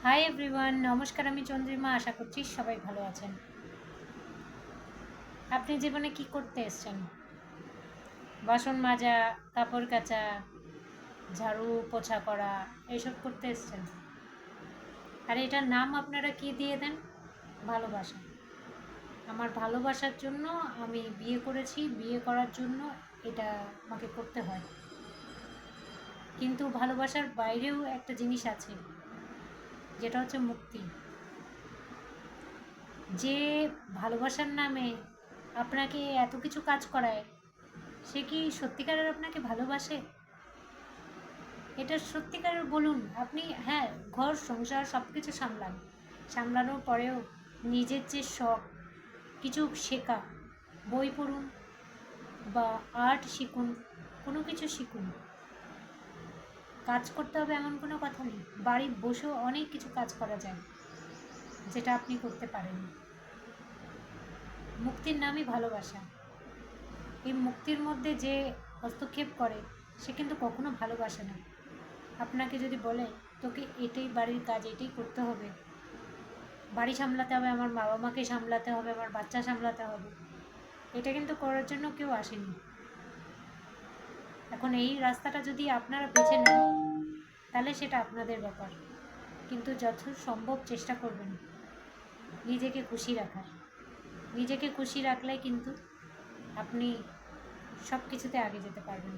Hi everyone, নমস্কার। আমি চন্দ্রিমা। আশা করছি সবাই ভালো আছেন। আপনি জীবনে কি করতে এসেছেন? বাসন মাজা, কাপড় কাচা, ঝাড়ু পোছা করা, এইসব করতে এসেছেন। আর এটার নাম আপনারা কি দিয়ে দেন? ভালোবাসা। আমার ভালোবাসার জন্য আমি বিয়ে করেছি, বিয়ে করার জন্য এটা আমাকে করতে হয়। কিন্তু ভালোবাসার বাইরেও একটা জিনিস আছে, যেটা হচ্ছে মুক্তি। যে ভালোবাসার নামে আপনাকে এত কিছু কাজ করায়, সে কি সত্যিকারের আপনাকে ভালোবাসে? এটা সত্যিকারের বলুন। আপনি হ্যাঁ, ঘর সংসার সব কিছু সামলান, সামলানোর পরেও নিজের যে শখ, কিছু শেখা, বই পড়ুন বা আর্ট শিখুন, কোনো কিছু শিখুন। কাজ করতে হবে এমন কোনো কথা নেই, বাড়ি বসেও অনেক কিছু কাজ করা যায় যেটা আপনি করতে পারেন। মুক্তির নামই ভালোবাসা। এই মুক্তির মধ্যে যে হস্তক্ষেপ করে, সে কিন্তু কখনো ভালোবাসে না। আপনাকে যদি বলে তোকে এটাই বাড়ির কাজ, এটাই করতে হবে, বাড়ি সামলাতে হবে, আমার বাবা মাকে সামলাতে হবে, আমার বাচ্চা সামলাতে হবে, এটা কিন্তু করার জন্য কেউ আসেনি। এখন এই রাস্তাটা যদি আপনারা বেছে নেন, তাহলে সেটা আপনাদের ব্যাপার। কিন্তু যত সম্ভব চেষ্টা করবেন নিজেকে খুশি রাখার। নিজেকে খুশি রাখলে কিন্তু আপনি সব কিছুতে আগে যেতে পারবেন।